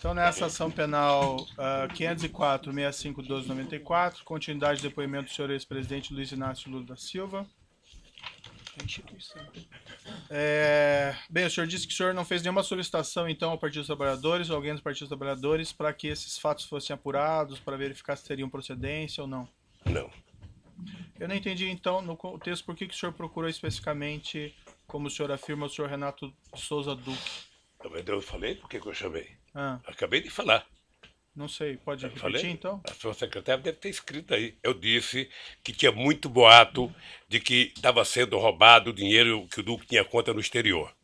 Então, nessa ação penal 504-65-1294, continuidade de depoimento do senhor ex-presidente Luiz Inácio Lula da Silva. Bem, o senhor disse que o senhor não fez nenhuma solicitação, então, ao Partido dos Trabalhadores ou alguém dos Partidos dos Trabalhadores para que esses fatos fossem apurados, para verificar se teriam procedência ou não. Não. Eu não entendi, então, no contexto, por que o senhor procurou especificamente, como o senhor afirma, o senhor Renato de Souza Duque. Eu falei por que eu chamei. Ah, Acabei de falar. não sei, pode Eu repetir, falei, então? a sua secretária deve ter escrito aí. Eu disse que tinha muito boato de que estava sendo roubado o dinheiro que o Duque tinha conta no exterior.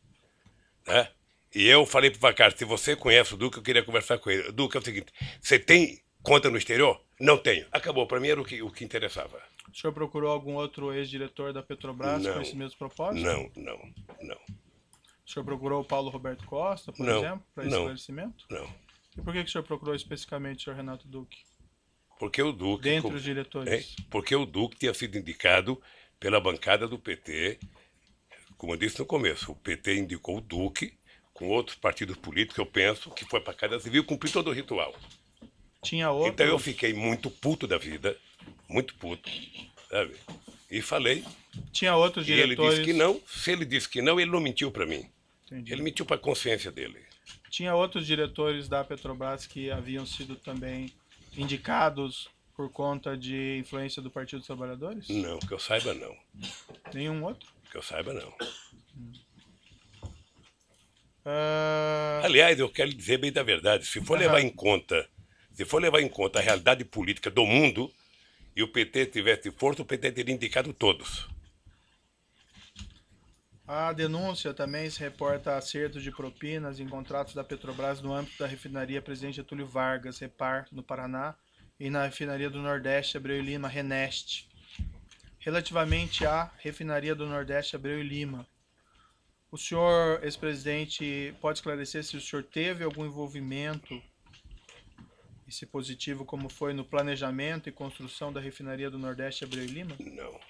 Né? E eu falei para o Vacari, se você conhece o Duque, eu queria conversar com ele. Duque, é o seguinte, você tem conta no exterior? Não tenho. Acabou, para mim era o que interessava. O senhor procurou algum outro ex-diretor da Petrobras com esse mesmo propósito? Não. O senhor procurou o Paulo Roberto Costa, por exemplo, para esclarecimento? Não. E por que o senhor procurou especificamente o senhor Renato Duque? Porque o Duque... Dentre os diretores? Porque o Duque tinha sido indicado pela bancada do PT. Como eu disse no começo, o PT indicou o Duque com outros partidos políticos, eu penso, que foi para a Casa Civil cumprir todo o ritual. Tinha outros... Então eu fiquei muito puto da vida, muito puto, sabe? E falei. Tinha outros diretores... E ele disse que não. Se ele disse que não, ele não mentiu para mim. Entendi. Ele mentiu para a consciência dele. Tinha outros diretores da Petrobras que haviam sido também indicados por conta de influência do Partido dos Trabalhadores? Não, que eu saiba não. Nenhum outro? Que eu saiba não. Ah, Aliás, eu quero dizer bem da verdade, se for levar em conta a realidade política do mundo e o PT tivesse força, o PT teria indicado todos. A denúncia também se reporta a acerto de propinas em contratos da Petrobras no âmbito da refinaria Presidente Getúlio Vargas, Repar, no Paraná, e na refinaria do Nordeste, Abreu e Lima, Reneste. Relativamente à refinaria do Nordeste, Abreu e Lima, o senhor, ex-presidente, pode esclarecer se o senhor teve algum envolvimento, e se positivo, como foi no planejamento e construção da refinaria do Nordeste, Abreu e Lima? Não.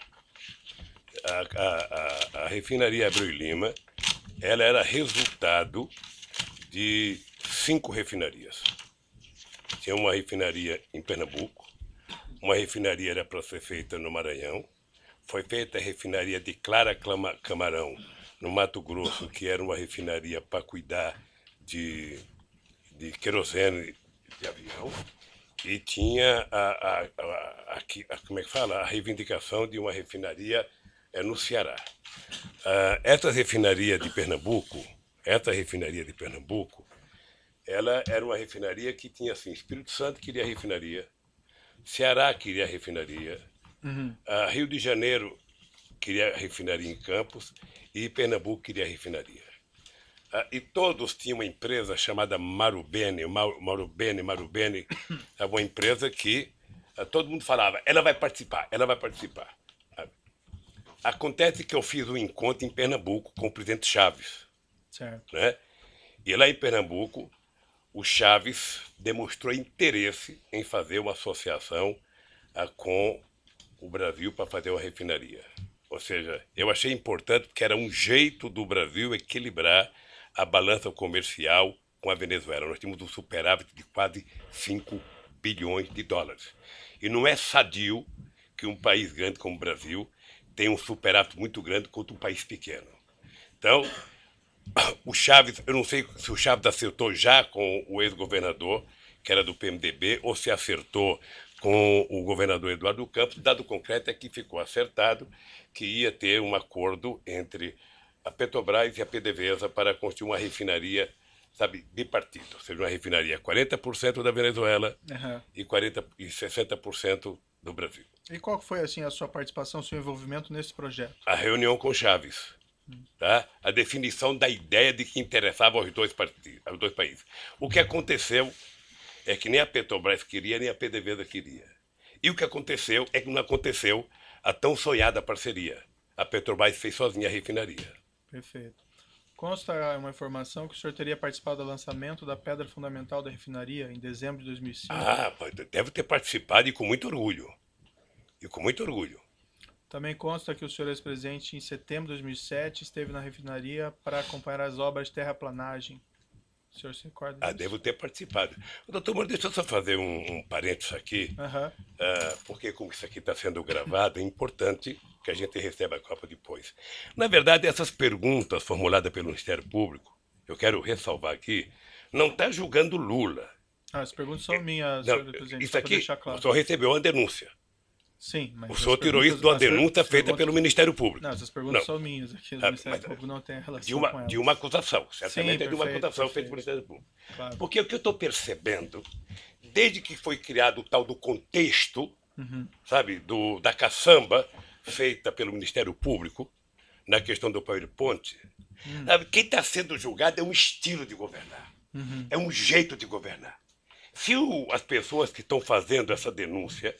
A refinaria Abreu e Lima, ela era resultado de 5 refinarias. Tinha uma refinaria em Pernambuco, uma refinaria era para ser feita no Maranhão, foi feita a refinaria de Clara Camarão, no Mato Grosso, que era uma refinaria para cuidar de querosene de avião, e tinha como é que fala? A reivindicação de uma refinaria no Ceará. Essa refinaria de Pernambuco, ela era uma refinaria que tinha assim, Espírito Santo queria a refinaria, Ceará queria a refinaria, Rio de Janeiro queria a refinaria em Campos e Pernambuco queria a refinaria. E todos tinham uma empresa chamada Marubeni, uma empresa que todo mundo falava, ela vai participar. Acontece que eu fiz um encontro em Pernambuco com o presidente Chaves. Certo. Né? E lá em Pernambuco, o Chaves demonstrou interesse em fazer uma associação com o Brasil para fazer uma refinaria. Ou seja, eu achei importante porque era um jeito do Brasil equilibrar a balança comercial com a Venezuela. Nós tínhamos um superávit de quase 5 bilhões de dólares. E não é sadio que um país grande como o Brasil tenha um superávit muito grande contra um país pequeno. Então, o Chaves, eu não sei se o Chaves acertou já com o ex-governador, que era do PMDB, ou se acertou com o governador Eduardo Campos. Dado concreto é que ficou acertado que ia ter um acordo entre a Petrobras e a PDVSA para construir uma refinaria, sabe, bipartido. Ou seja, uma refinaria 40% da Venezuela e 60% do Brasil. E qual foi assim a sua participação, seu envolvimento nesse projeto? A reunião com Chaves. Tá? A definição da ideia de que interessava aos dois países. O que aconteceu é que nem a Petrobras queria, nem a PDVSA queria. E o que aconteceu é que não aconteceu a tão sonhada parceria. A Petrobras fez sozinha a refinaria. Perfeito. Consta uma informação que o senhor teria participado do lançamento da pedra fundamental da refinaria em dezembro de 2005. Deve ter participado e com muito orgulho. Também consta que o senhor ex-presidente, em setembro de 2007, esteve na refinaria para acompanhar as obras de terraplanagem. O senhor se recorda Ah, disso? devo ter participado. Doutor Moro, deixa eu só fazer um parênteses aqui, Aham. porque como isso aqui está sendo gravado, é importante que a gente receba a Copa depois. Na verdade, essas perguntas formuladas pelo Ministério Público, eu quero ressalvar aqui, não está julgando Lula. As perguntas são minhas, Não, senhor presidente, isso só para aqui, deixar o claro. senhor recebeu uma denúncia. Sim, mas O as senhor tirou isso de uma denúncia feita pelo Ministério Público. Não, essas perguntas são minhas aqui. O Ministério mas Público não tem relação de com elas. de uma acusação, certamente Sim, é de uma perfeito, acusação feita perfeito. pelo Ministério Público. Claro. Porque o que eu estou percebendo, desde que foi criado o tal do contexto, sabe, da caçamba feita pelo Ministério Público, na questão do PowerPoint, sabe, quem está sendo julgado é um estilo de governar, é um jeito de governar. Se as pessoas que estão fazendo essa denúncia,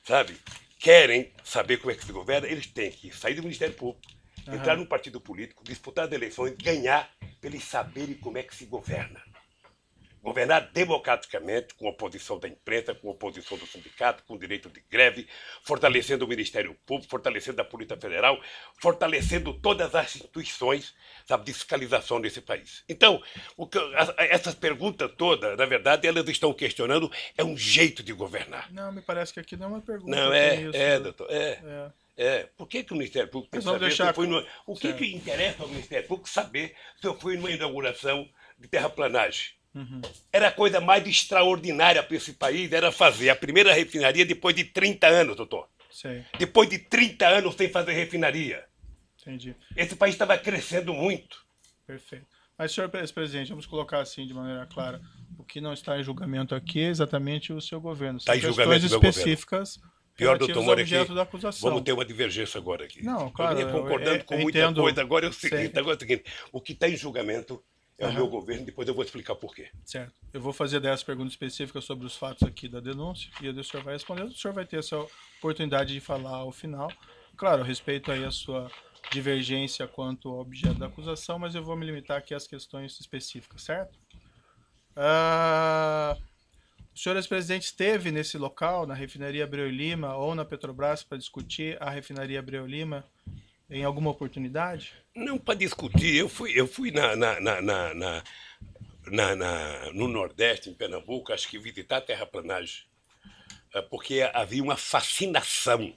sabe, querem saber como é que se governa, eles têm que sair do Ministério Público, entrar num partido político, disputar as eleições, ganhar, para eles saberem como é que se governa. Governar democraticamente, com oposição da imprensa, com oposição do sindicato, com direito de greve, fortalecendo o Ministério Público, fortalecendo a Polícia Federal, fortalecendo todas as instituições, sabe, de fiscalização desse país. Então, essas perguntas todas, na verdade, elas estão questionando é um jeito de governar. Não, me parece que aqui não é uma pergunta. Não, doutor, por que o Ministério Público Mas quer vamos saber deixar se eu fui o que interessa ao Ministério Público saber se eu fui numa inauguração de terraplanagem? Era a coisa mais extraordinária para esse país, era fazer a primeira refinaria depois de 30 anos, doutor. Sei, Depois de 30 anos sem fazer refinaria. entendi. Esse país estava crescendo muito. Perfeito. Mas, senhor presidente, vamos colocar assim de maneira clara. O que não está em julgamento aqui é exatamente o seu governo. São Está em julgamento questões do meu específicas Pior, relativas doutor ao Moro, objeto aqui, da acusação. vamos ter uma divergência agora aqui. Não, claro, eu vinha concordando com muita entendo. coisa. Agora é o seguinte, Sei. agora é o seguinte, o que está em julgamento é o meu governo, depois eu vou explicar por quê. Certo. Eu vou fazer 10 perguntas específicas sobre os fatos aqui da denúncia e o senhor vai responder. O senhor vai ter essa oportunidade de falar ao final. Claro, eu respeito aí a sua divergência quanto ao objeto da acusação, mas eu vou me limitar aqui às questões específicas, certo? O senhor ex-presidente esteve nesse local, na refinaria Abreu e Lima ou na Petrobras, para discutir a refinaria Abreu e Lima em alguma oportunidade? Não para discutir, eu fui no Nordeste, em Pernambuco, acho que visitar a terraplanagem, porque havia uma fascinação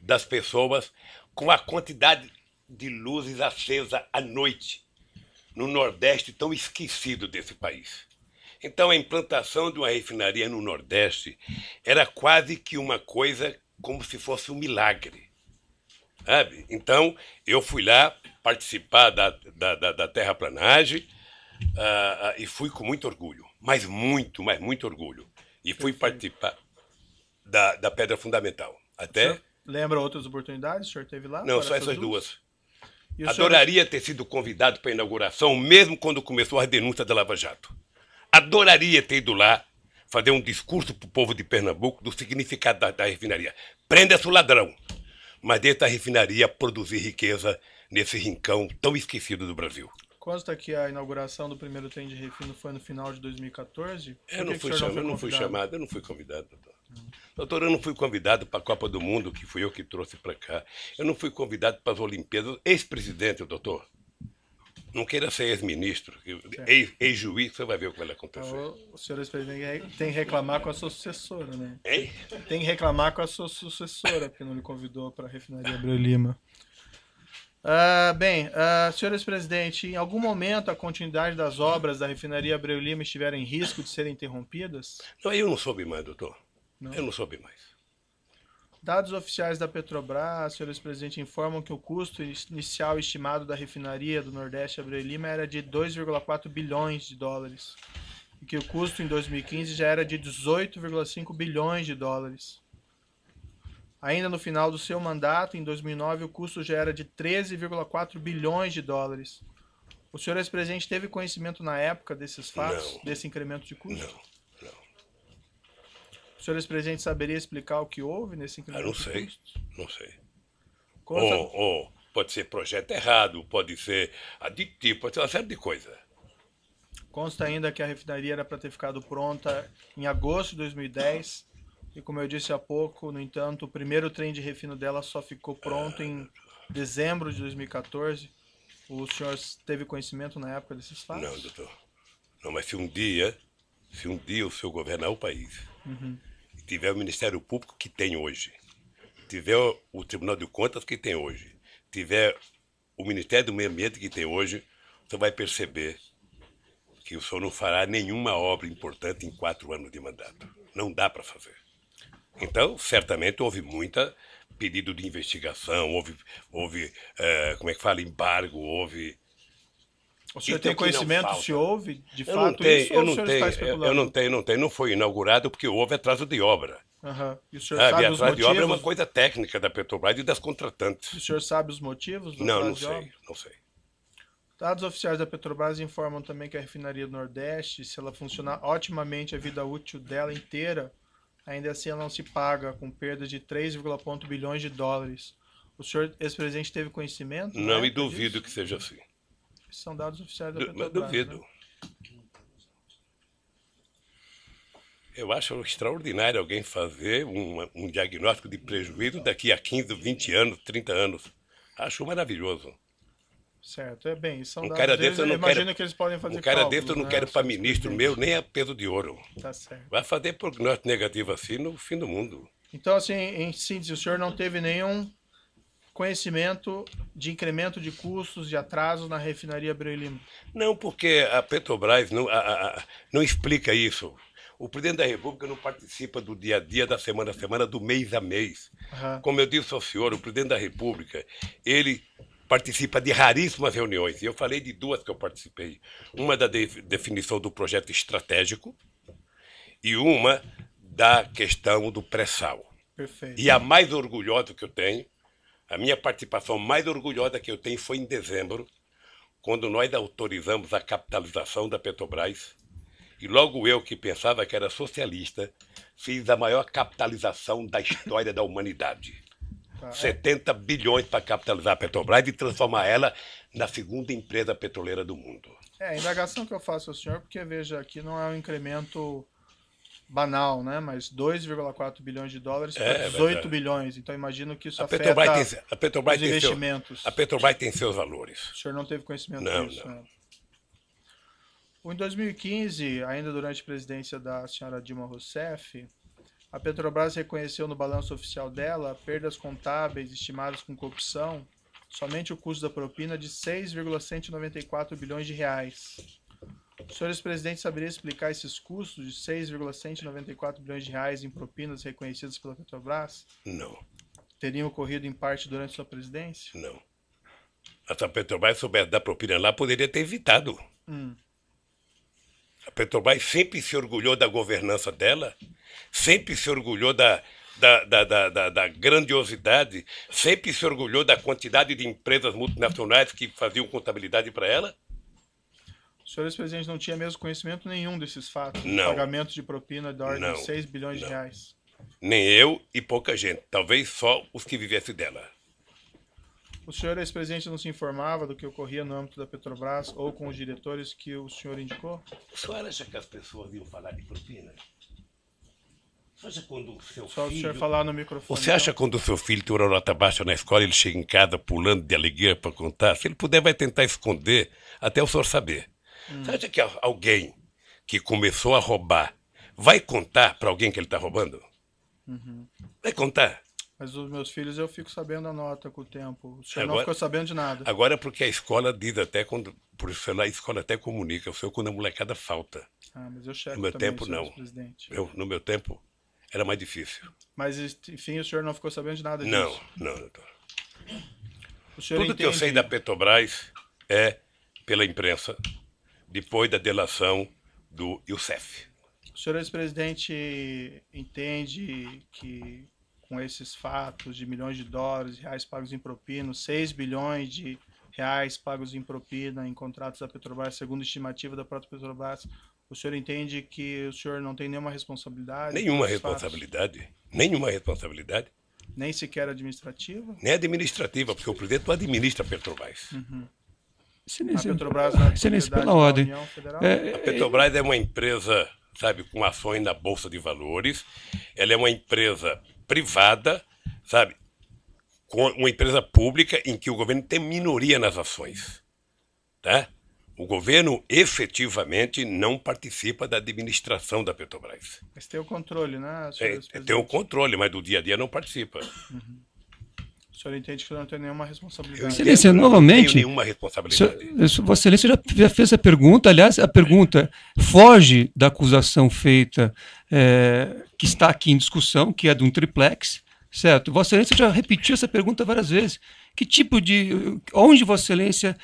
das pessoas com a quantidade de luzes acesas à noite no Nordeste tão esquecido desse país. Então a implantação de uma refinaria no Nordeste era quase que uma coisa como se fosse um milagre. Sabe? Então eu fui lá participar da terraplanagem e fui com muito orgulho, mas muito orgulho. E fui participar da pedra fundamental. Até... Lembra outras oportunidades? O senhor teve lá? Não, só essas duas. E o Adoraria ter sido convidado para a inauguração, mesmo quando começou a denúncia da Lava Jato. Adoraria ter ido lá fazer um discurso para o povo de Pernambuco do significado da refinaria. Prenda-se o ladrão, mas deixa a refinaria produzir riqueza nesse rincão tão esquecido do Brasil. Consta que a inauguração do primeiro trem de refino foi no final de 2014? Eu não fui chamado, eu não fui convidado, doutor. Doutor, eu não fui convidado para a Copa do Mundo, que fui eu que trouxe para cá. Eu não fui convidado para as Olimpíadas. Ex-presidente, doutor. Não queira ser ex-ministro, ex-juiz, você vai ver o que vai acontecer. O senhor ex-presidente tem que reclamar com a sua sucessora, né? Hein? Tem que reclamar com a sua sucessora, porque não lhe convidou para a refinaria Abreu e Lima. Senhor ex-presidente, em algum momento a continuidade das obras da refinaria Abreu e Lima estiveram em risco de serem interrompidas? Não, eu não soube mais, doutor. Não? Eu não soube mais. Dados oficiais da Petrobras, senhor ex-presidente, informam que o custo inicial estimado da refinaria do Nordeste Abreu e Lima era de 2,4 bilhões de dólares e que o custo em 2015 já era de 18,5 bilhões de dólares. Ainda no final do seu mandato, em 2009, o custo já era de 13,4 bilhões de dólares. O senhor ex-presidente teve conhecimento na época desses fatos, Não. desse incremento de custo? Não. O senhor ex-presidente saberia explicar o que houve nesse incremento de custo? Não sei. Consta... Ou pode ser projeto errado, pode ser aditivo, pode ser uma série de coisas. Consta ainda que a refinaria era para ter ficado pronta em agosto de 2010 e, como eu disse há pouco, no entanto, o primeiro trem de refino dela só ficou pronto em dezembro de 2014. O senhor teve conhecimento na época desses fatos? Não, doutor. Não, mas se um dia o senhor governar o país, e tiver o Ministério Público que tem hoje, tiver o Tribunal de Contas que tem hoje, tiver o Ministério do Meio Ambiente que tem hoje, você vai perceber que o senhor não fará nenhuma obra importante em 4 anos de mandato. Não dá para fazer. Então, certamente houve muita pedido de investigação, houve como é que fala, embargo, houve... O senhor tem Então, que não conhecimento falta. se houve, de Eu não fato, tenho, isso, ou eu o não senhor tenho, está eu especulando? não tenho, não foi inaugurado porque houve atraso de obra. Aham. E o senhor Sabe, sabe os atraso de obra é uma motivos? coisa técnica da Petrobras e das O contratantes. senhor sabe os motivos do Não, atraso não de obra? sei, não sei. Dados oficiais da Petrobras informam também que a refinaria do Nordeste, se ela funcionar otimamente a vida útil dela inteira, ainda assim ela não se paga, com perda de 3,1 bilhões de dólares. O senhor, ex-presidente, teve conhecimento? na Não, e época duvido disso? que seja assim. Esses são dados oficiais da Mas Petrobras. duvido. Né? Eu acho extraordinário alguém fazer um diagnóstico de prejuízo daqui a 15, 20 anos, 30 anos. Acho maravilhoso. Certo, é bem, são Um dados cara deles, desse eu eu não imagino quero. que eles podem fazer Um cara cálculos, desse eu não né, quero para senhor ministro presidente? meu nem a peso de ouro. Tá certo. Vai fazer prognóstico negativo assim no fim do mundo. Então, assim, em síntese, o senhor não teve nenhum conhecimento de incremento de custos, de atraso na refinaria Abreu e Lima? Não, porque a Petrobras não explica isso. O presidente da República não participa do dia a dia, da semana a semana, do mês a mês. Aham. Como eu disse ao senhor, o presidente da República, ele participa de raríssimas reuniões. E eu falei de 2 que eu participei. Uma da definição do projeto estratégico e uma da questão do pré-sal. Perfeito. E a mais orgulhosa que eu tenho, a minha participação mais orgulhosa que eu tenho foi em dezembro, quando nós autorizamos a capitalização da Petrobras. E logo eu, que pensava que era socialista, fiz a maior capitalização da história da humanidade. Tá. 70 bilhões para capitalizar a Petrobras e transformar ela na segunda empresa petroleira do mundo. A indagação que eu faço ao senhor, porque veja, aqui não é um incremento banal, né? Mas 2,4 bilhões de dólares para 18 verdade. bilhões. Então imagino que isso A afeta Petrobras os investimentos. a Petrobras tem seus valores. O senhor não teve conhecimento Não, disso, não. né? Em 2015, ainda durante a presidência da senhora Dilma Rousseff, a Petrobras reconheceu no balanço oficial dela perdas contábeis estimadas com corrupção, somente o custo da propina de 6,194 bilhões de reais. O senhor ex-presidente saberia explicar esses custos de 6,194 bilhões de reais em propinas reconhecidas pela Petrobras? Não, Teriam ocorrido em parte durante sua presidência? não. Se a Petrobras soubesse dar propina lá, poderia ter evitado. A Petrobras sempre se orgulhou da governança dela, sempre se orgulhou da grandiosidade, sempre se orgulhou da quantidade de empresas multinacionais que faziam contabilidade para ela. O senhor ex-presidente não tinha mesmo conhecimento nenhum desses fatos? Não. Pagamento de propina da ordem Não. de 6 bilhões de Não. reais. Nem eu e pouca gente, talvez só os que vivessem dela. O senhor ex-presidente não se informava do que ocorria no âmbito da Petrobras ou com os diretores que o senhor indicou? O senhor acha que as pessoas iam falar de propina? Você acha quando o seu Só o filho... senhor falar no microfone. Você acha então. quando o seu filho tem uma nota baixa na escola, ele chega em casa pulando de alegria para contar? Se ele puder, vai tentar esconder até o senhor saber. Você acha que alguém que começou a roubar vai contar para alguém que ele está roubando? Vai contar. Mas os meus filhos eu fico sabendo a nota com o tempo. O senhor não Agora- ficou sabendo de nada. Agora porque a escola diz até quando... Por isso lá a escola até comunica. O senhor quando a molecada falta. Ah, mas eu checo No meu também, tempo, senhor não. ex-presidente. No meu tempo era mais difícil. Mas, enfim, o senhor não ficou sabendo de nada disso? Não, doutor. O senhor Tudo que eu sei da Petrobras é pela imprensa, depois da delação do Youssef. O senhor ex-presidente entende que com esses fatos de milhões de dólares, reais pagos em propina, 6 bilhões de reais pagos em propina em contratos da Petrobras, segundo a estimativa da própria Petrobras, o senhor entende que o senhor não tem nenhuma responsabilidade? Nenhuma por esses fatos? responsabilidade. Nenhuma responsabilidade. Nem sequer administrativa? Nem administrativa, porque o presidente não administra a Petrobras. A Excelência, Petrobras não é Excelência, propriedade pela da ordem. União Federal? A Petrobras é uma empresa, sabe, com ações na Bolsa de Valores. Ela é uma empresa privada, sabe, com uma empresa pública em que o governo tem minoria nas ações. Tá? O governo efetivamente não participa da administração da Petrobras. Mas tem o controle, né, senhor Tem o controle, mas do dia a dia não participa. O senhor entende que não tem nenhuma responsabilidade? Excelência, novamente, não tenho nenhuma responsabilidade. Vossa Excelência já fez a pergunta, aliás, a pergunta foge da acusação feita, que está aqui em discussão, que é de um triplex, certo? Vossa Excelência já repetiu essa pergunta várias vezes. Que tipo de... Onde Vossa Excelência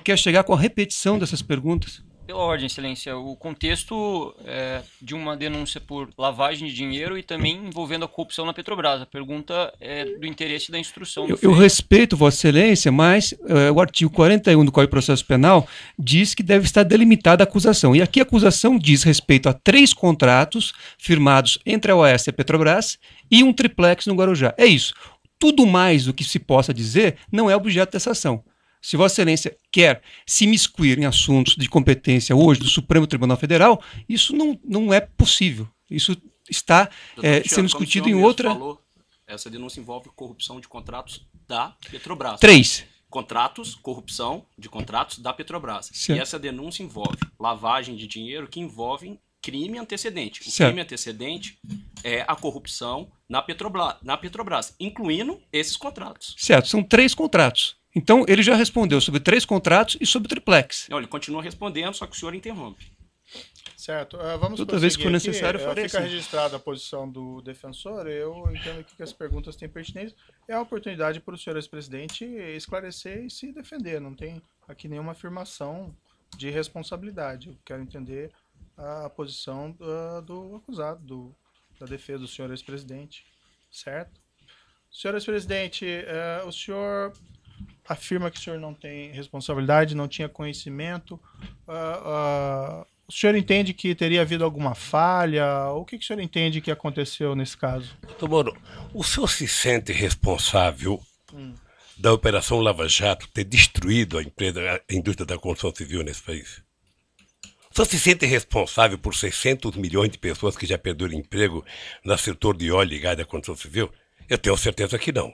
quer chegar com a repetição dessas perguntas? Pela ordem, Excelência, o contexto de uma denúncia por lavagem de dinheiro e também envolvendo a corrupção na Petrobras. A pergunta é do interesse da instrução. Eu respeito Vossa Excelência, mas o artigo 41 do Código de Processo Penal diz que deve estar delimitada a acusação. E aqui a acusação diz respeito a 3 contratos firmados entre a OAS e a Petrobras e um triplex no Guarujá. É isso. Tudo mais do que se possa dizer não é objeto dessa ação. Se Vossa Excelência quer se imiscuir em assuntos de competência hoje do Supremo Tribunal Federal, isso não é possível. Isso está sendo discutido em outra... Falou, essa denúncia envolve corrupção de contratos da Petrobras. 3. Contratos, corrupção de contratos da Petrobras. Certo. E essa denúncia envolve lavagem de dinheiro que envolve crime antecedente. O Certo. crime antecedente é a corrupção na Petrobras, incluindo esses contratos. Certo, são 3 contratos. Então, ele já respondeu sobre 3 contratos e sobre o triplex. Não, ele continua respondendo, só que o senhor interrompe. Certo. Vamos Toda vez que for necessário, aqui. eu farei Fica assim. registrada a posição do defensor. Eu entendo aqui que as perguntas têm pertinência. É a oportunidade para o senhor ex-presidente esclarecer e se defender. Não tem aqui nenhuma afirmação de responsabilidade. Eu quero entender a posição do acusado, da defesa do senhor ex-presidente. Certo? Senhor ex-presidente, o senhor afirma que o senhor não tem responsabilidade, não tinha conhecimento. O senhor entende que teria havido alguma falha? O que o senhor entende que aconteceu nesse caso? Doutor Moro, o senhor se sente responsável da Operação Lava Jato ter destruído a indústria da construção civil nesse país? O senhor se sente responsável por 600 milhões de pessoas que já perderam emprego no setor de óleo e gás da construção civil? Eu tenho certeza que não.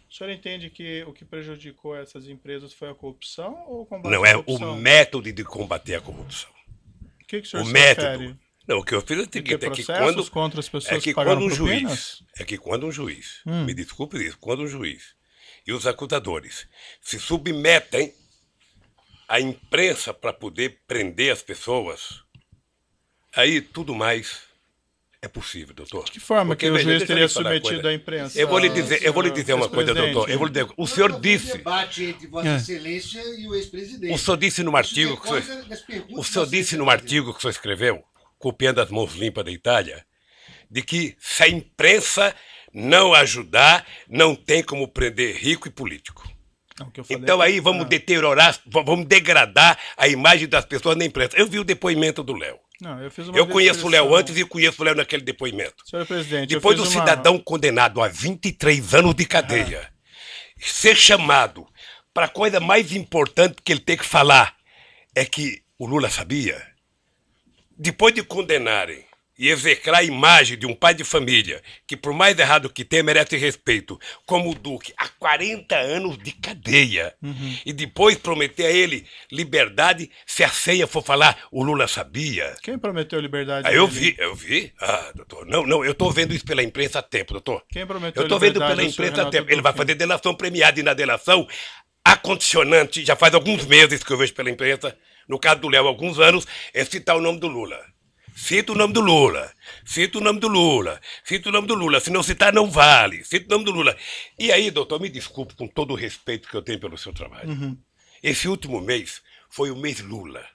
O senhor entende que o que prejudicou essas empresas foi a corrupção ou o combate Não, à é corrupção? o método de combater a corrupção. O que o senhor O se método. refere? Não, o que eu fiz é o De ter seguinte, é que processos contra as pessoas que quando pagaram um propinas? juiz, me desculpe isso, quando um juiz e os acusadores se submetem à imprensa para poder prender as pessoas, aí tudo mais é possível, doutor. De que forma Porque, que o veja, juiz deixa eu teria lhe falar uma submetido coisa. à imprensa? Eu vou lhe dizer uma coisa, doutor. O senhor disse... debate entre Vossa Excelência e o ex-presidente. O senhor disse no artigo que o senhor disse no artigo que o senhor escreveu, copiando as mãos limpas da Itália, de que se a imprensa não ajudar, não tem como prender rico e político. Não, o que eu falei Então é que- aí vamos deteriorar, vamos degradar a imagem das pessoas na imprensa. Eu vi o depoimento do Léo. Não, eu fiz uma Eu conheço o Léo descrição. antes e conheço o Léo naquele depoimento. Senhor presidente, eu Depois do fiz uma- cidadão condenado a 23 anos de cadeia ser chamado para a coisa mais importante que ele tem que falar é que o Lula sabia. Depois de condenarem e execrar a imagem de um pai de família que, por mais errado que tenha, merece respeito, como o Duque, há 40 anos de cadeia, e depois prometer a ele liberdade se a senha for falar o Lula sabia. Quem prometeu liberdade? Ah, eu dele? vi. Ah, doutor, não, eu estou vendo isso pela imprensa há tempo, doutor. Quem prometeu Eu estou vendo liberdade pela ao senhor imprensa há Renato tempo. Ele vai Duque? fazer delação premiada e na delação, a condicionante, já faz alguns meses que eu vejo pela imprensa, no caso do Léo, há alguns anos, é citar o nome do Lula. Cita o nome do Lula, cita o nome do Lula, cita o nome do Lula, se não citar não vale, cita o nome do Lula. E aí, doutor, me desculpe com todo o respeito que eu tenho pelo seu trabalho. Esse último mês foi o mês Lula,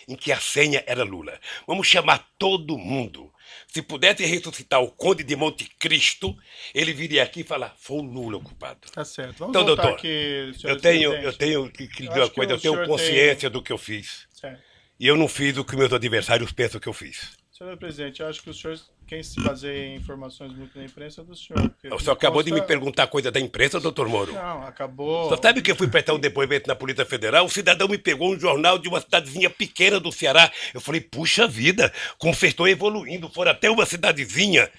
em que a senha era Lula. Vamos chamar todo mundo. Se pudesse ressuscitar o Conde de Monte Cristo, ele viria aqui e falar, foi o Lula o culpado. Tá certo. Vamos Então, voltar doutor, aqui, senhor eu tenho presidente. que dizer acho uma que coisa, o eu tenho senhor consciência do que eu fiz. Certo. E eu não fiz o que meus adversários pensam que eu fiz. Senhor presidente, eu acho que o senhor, quem se baseia em informações muito da imprensa é do senhor. porque O senhor acabou de me consta- perguntar coisa da imprensa, doutor Moro. Não, acabou. Só sabe que eu fui prestar um depoimento na Polícia Federal? O cidadão me pegou um jornal de uma cidadezinha pequena do Ceará. Eu falei, puxa vida, como vocês estão evoluindo. Foram até uma cidadezinha,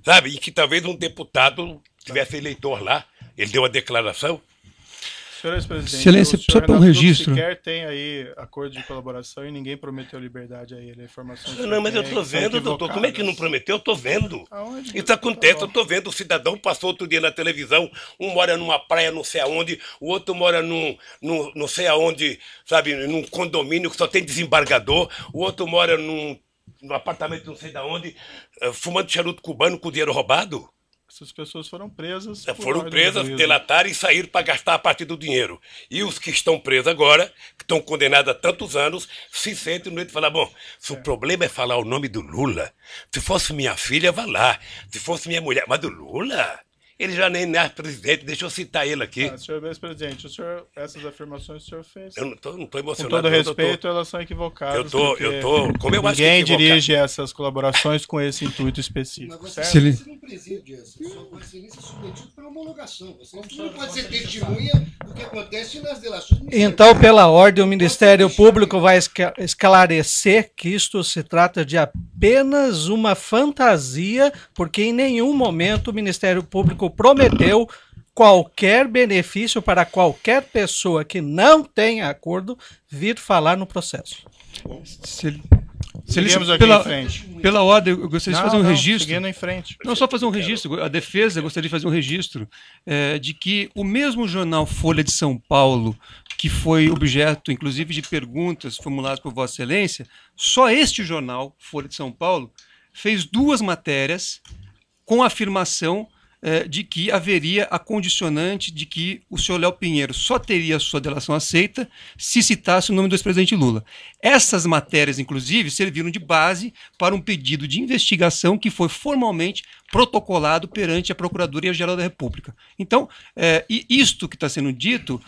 sabe? Em que talvez um deputado tivesse eleitor lá. Ele deu a declaração. Senhor ex-presidente, Excelência, o senhor só para um Renato Dux registro. sequer tem aí acordo de colaboração e ninguém prometeu liberdade a ele. Informações Não, mas eu tô vendo, doutor. Como é que não prometeu? Eu tô vendo. Aonde? Isso acontece, Tá eu tô vendo. O cidadão passou outro dia na televisão, um mora numa praia não sei aonde, o outro mora não sei aonde, sabe, num condomínio que só tem desembargador, o outro mora num apartamento não sei de onde, fumando charuto cubano com dinheiro roubado. Essas pessoas foram presas. por Foram ordem do presas, juízo. delataram e saíram para gastar a parte do dinheiro. E os que estão presos agora, que estão condenados a tantos anos, se sentem no meio de falar, bom, se o problema é falar o nome do Lula, se fosse minha filha, vá lá. Se fosse minha mulher, mas do Lula? Ele já nem é presidente, deixa eu citar ele aqui. Senhor ex-presidente, essas afirmações que o senhor fez, Eu não tô com emocionado. todo não, respeito, doutor. elas são equivocadas. Como eu acho que é Ninguém equivocado. dirige essas colaborações com esse intuito específico, Mas certo? você não preside essa. Vossa Excelência é submetido para homologação. Você não pode ser testemunha do que acontece nas delações. Então, pela ordem, o Ministério Público vai esclarecer que isto se trata de apenas uma fantasia, porque em nenhum momento o Ministério Público prometeu qualquer benefício para qualquer pessoa que não tenha acordo vir falar no processo. Seguimos aqui pela, em frente. pela ordem, eu gostaria de fazer um registro. Seguindo em frente. Não, só fazer um registro. A defesa gostaria de fazer um registro de que o mesmo jornal Folha de São Paulo, que foi objeto, inclusive, de perguntas formuladas por Vossa Excelência, só este jornal, Folha de São Paulo, fez 2 matérias com a afirmação de que haveria a condicionante de que o senhor Léo Pinheiro só teria a sua delação aceita se citasse o nome do ex-presidente Lula. Essas matérias, inclusive, serviram de base para um pedido de investigação que foi formalmente protocolado perante a Procuradoria-Geral da República. Então, e isto que está sendo dito,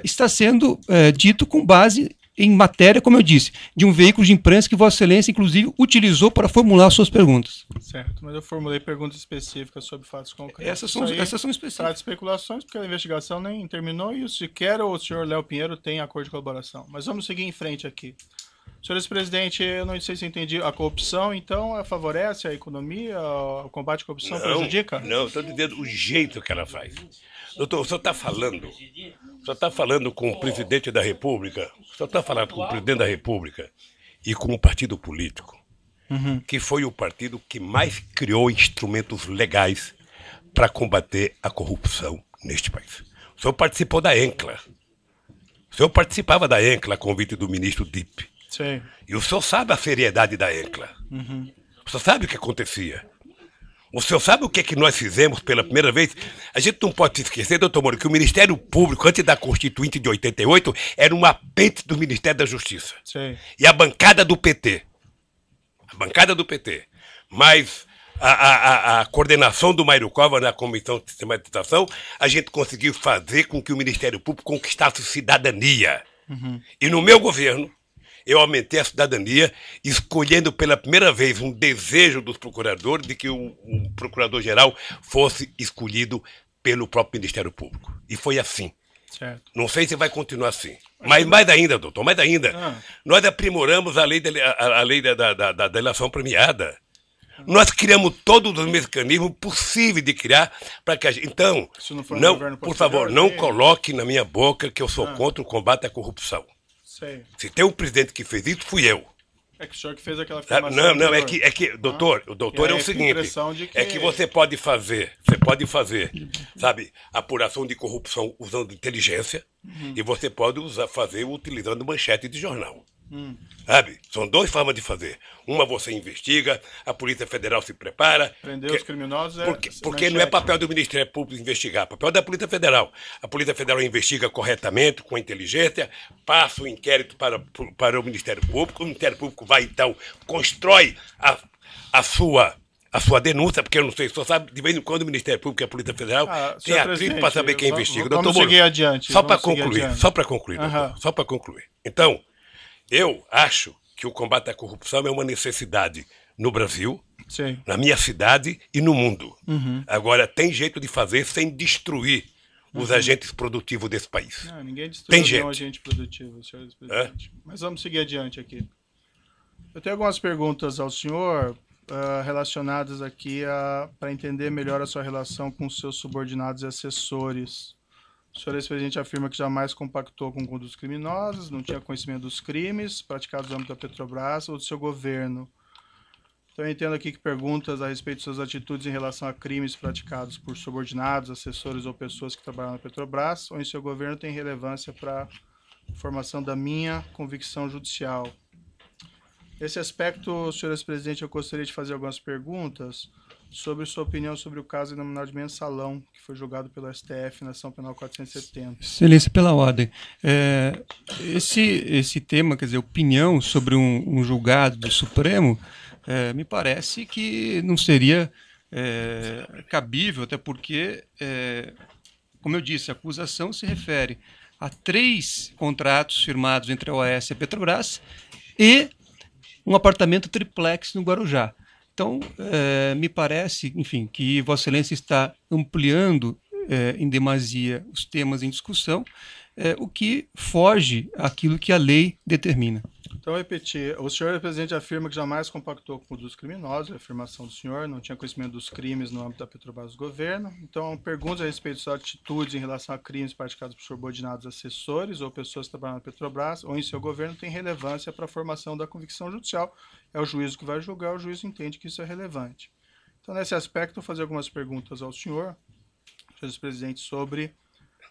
está sendo dito com base em matéria, como eu disse, de um veículo de imprensa que Vossa Excelência, inclusive, utilizou para formular suas perguntas. Certo, mas eu formulei perguntas específicas sobre fatos concretos. Essas são específicas. Trata de especulações, porque a investigação nem terminou e sequer o senhor Léo Pinheiro tem acordo de colaboração. Mas vamos seguir em frente aqui. Senhor ex-presidente, eu não sei se entendi, a corrupção, então, favorece a economia, o combate à corrupção prejudica? Não, estou dizendo o jeito que ela faz. Doutor, o senhor está falando com o presidente da República, o senhor está falando com o presidente da República e com um partido político, que foi o partido que mais criou instrumentos legais para combater a corrupção neste país. O senhor participou da ENCLA. O senhor participava da ENCLA a convite do ministro Dipp. Sim. E o senhor sabe a seriedade da ENCLA. O senhor sabe o que acontecia. O senhor sabe o que é que nós fizemos pela primeira vez? A gente não pode se esquecer, doutor Moro, que o Ministério Público, antes da Constituinte de 88, era um apêndice do Ministério da Justiça. Sim. E a bancada do PT. Mas a coordenação do Mário Cova na Comissão de Sistematização, a gente conseguiu fazer com que o Ministério Público conquistasse cidadania. E no meu governo, eu aumentei a cidadania, escolhendo pela primeira vez um desejo dos procuradores de que o procurador-geral fosse escolhido pelo próprio Ministério Público. E foi assim. Certo. Não sei se vai continuar assim. Mas mais ainda, doutor, mais ainda. Nós aprimoramos a lei da delação premiada. Nós criamos todos os mecanismos possíveis de criar para que a gente... Então, por favor, não coloque na minha boca que eu sou contra o combate à corrupção. Sei. Se tem um presidente que fez isso, fui eu. É que o senhor que fez aquela afirmação. Não, é que, doutor, o doutor é o seguinte, é que você pode fazer, sabe, apuração de corrupção usando inteligência e você pode fazer utilizando manchete de jornal. Sabe? São 2 formas de fazer. Uma você investiga, a Polícia Federal se prepara. Prender os criminosos porque não é papel do Ministério Público investigar, é papel da Polícia Federal. A Polícia Federal investiga corretamente, com inteligência, passa o inquérito para o Ministério Público. O Ministério Público vai, então, constrói a sua denúncia, porque eu não sei, só sabe, de vez em quando o Ministério Público e a Polícia Federal tem atrito para saber quem investiga. Vamos seguir adiante. Só para concluir, doutor, só para concluir. Então, eu acho que o combate à corrupção é uma necessidade no Brasil, sim, na minha cidade e no mundo. Agora, tem jeito de fazer sem destruir os agentes produtivos desse país. Não, ninguém destruiu nenhum agente produtivo, senhor presidente. Mas vamos seguir adiante aqui. Eu tenho algumas perguntas ao senhor relacionadas aqui para entender melhor a sua relação com seus subordinados e assessores. O senhor ex-presidente afirma que jamais compactou com condutas criminosas, não tinha conhecimento dos crimes praticados no âmbito da Petrobras ou do seu governo. Então eu entendo aqui que perguntas a respeito de suas atitudes em relação a crimes praticados por subordinados, assessores ou pessoas que trabalham na Petrobras ou em seu governo têm relevância para a formação da minha convicção judicial. Nesse aspecto, senhor ex-presidente, eu gostaria de fazer algumas perguntas sobre sua opinião sobre o caso denominado de Mensalão, que foi julgado pelo STF na ação penal 470. Excelência, pela ordem. Esse tema, quer dizer, opinião sobre um julgado do Supremo, me parece que não seria cabível, até porque, como eu disse, a acusação se refere a 3 contratos firmados entre a OAS e a Petrobras e um apartamento triplex no Guarujá. Então, me parece, enfim, que Vossa Excelência está ampliando em demasia os temas em discussão, o que foge àquilo que a lei determina. Então, eu repetir, o senhor presidente afirma que jamais compactou com condutas criminosas, a afirmação do senhor, não tinha conhecimento dos crimes no âmbito da Petrobras do governo. Então, perguntas a respeito de suas atitudes em relação a crimes praticados por subordinados assessores ou pessoas que trabalham na Petrobras ou em seu governo têm relevância para a formação da convicção judicial. É o juízo que vai julgar, o juiz entende que isso é relevante. Então, nesse aspecto, eu vou fazer algumas perguntas ao senhor ex-presidente, sobre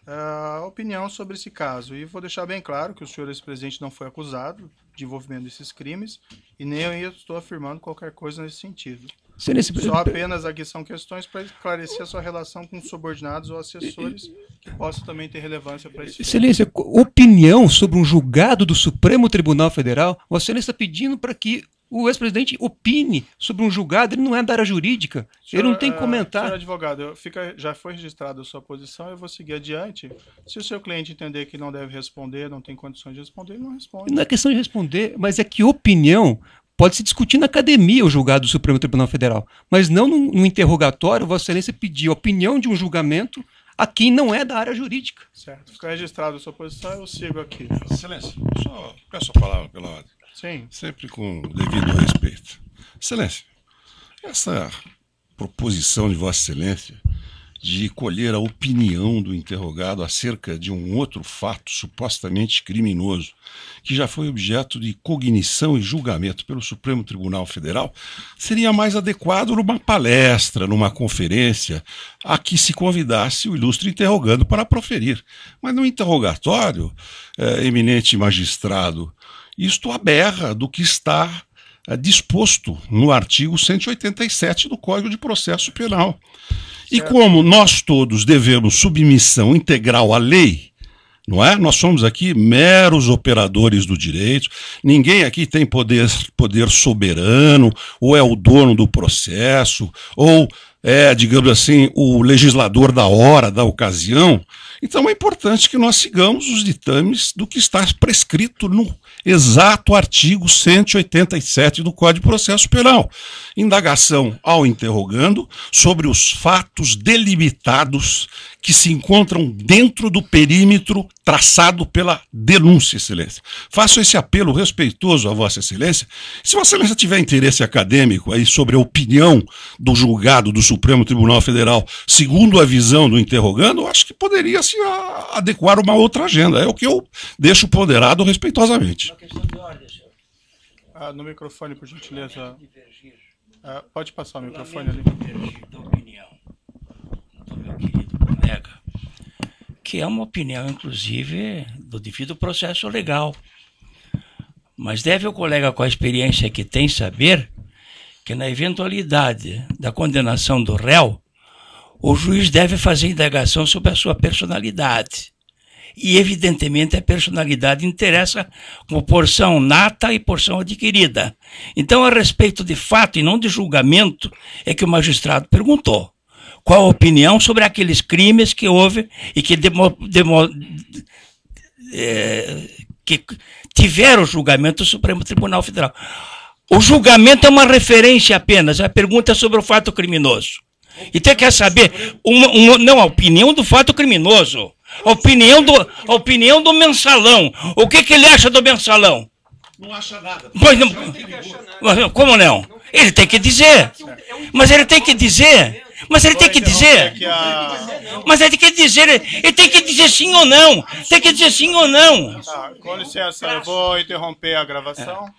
a opinião sobre esse caso. E vou deixar bem claro que o senhor ex-presidente não foi acusado de envolvimento desses crimes e nem eu estou afirmando qualquer coisa nesse sentido. Só apenas aqui são questões para esclarecer a sua relação com subordinados ou assessores que possam também ter relevância para esse Excelência, opinião sobre um julgado do Supremo Tribunal Federal, Vossa Excelência está pedindo para que o ex-presidente opine sobre um julgado, ele não é da área jurídica, ele não tem que comentar. Senhor advogado, já foi registrada a sua posição, eu vou seguir adiante. Se o seu cliente entender que não deve responder, não tem condições de responder, ele não responde. Não é questão de responder, mas é que opinião pode se discutir na academia o julgado do Supremo Tribunal Federal, mas não no interrogatório. Vossa Excelência pediu a opinião de um julgamento a quem não é da área jurídica. Certo. Fica registrada a sua posição, eu sigo aqui. Excelência, só peço a palavra pela ordem. Sim. Sempre com o devido respeito. Excelência, essa proposição de Vossa Excelência de colher a opinião do interrogado acerca de um outro fato supostamente criminoso, que já foi objeto de cognição e julgamento pelo Supremo Tribunal Federal, seria mais adequado numa palestra, numa conferência, a que se convidasse o ilustre interrogando para proferir. Mas no interrogatório, eminente magistrado, isto aberra do que está disposto no artigo 187 do Código de Processo Penal. E como nós todos devemos submissão integral à lei, não é? Nós somos aqui meros operadores do direito, ninguém aqui tem poder soberano, ou é o dono do processo, ou é, digamos assim, o legislador da hora, da ocasião. Então é importante que nós sigamos os ditames do que está prescrito no exato artigo 187 do Código de Processo Penal. Indagação ao interrogando sobre os fatos delimitados que se encontram dentro do perímetro traçado pela denúncia, Excelência. Faço esse apelo respeitoso a Vossa Excelência. Se Vossa Excelência tiver interesse acadêmico aí sobre a opinião do julgado do Supremo Tribunal Federal, segundo a visão do interrogando, acho que poderia se adequar uma outra agenda. É o que eu deixo ponderado respeitosamente. Uma questão de ordem, senhor. No microfone, por gentileza. Pode passar o microfone ali. Divergir da opinião do meu querido colega, que é uma opinião, inclusive, do devido processo legal. Mas deve o colega, com a experiência que tem, saber que na eventualidade da condenação do réu, o juiz deve fazer indagação sobre a sua personalidade. E, evidentemente, a personalidade interessa como porção nata e porção adquirida. Então, a respeito de fato e não de julgamento, é que o magistrado perguntou qual a opinião sobre aqueles crimes que houve e que que tiveram julgamento do Supremo Tribunal Federal. O julgamento é uma referência apenas, a pergunta é sobre o fato criminoso. Então quer saber, não, a opinião do fato criminoso, a opinião do mensalão. O que ele acha do mensalão? Não acha nada. Pois não, como não? Ele tem que dizer. Mas ele tem que dizer. Mas ele tem que dizer. Mas ele tem que dizer. Ele tem que dizer sim ou não. Tem que dizer sim ou não. Tá, com licença, eu vou interromper a gravação.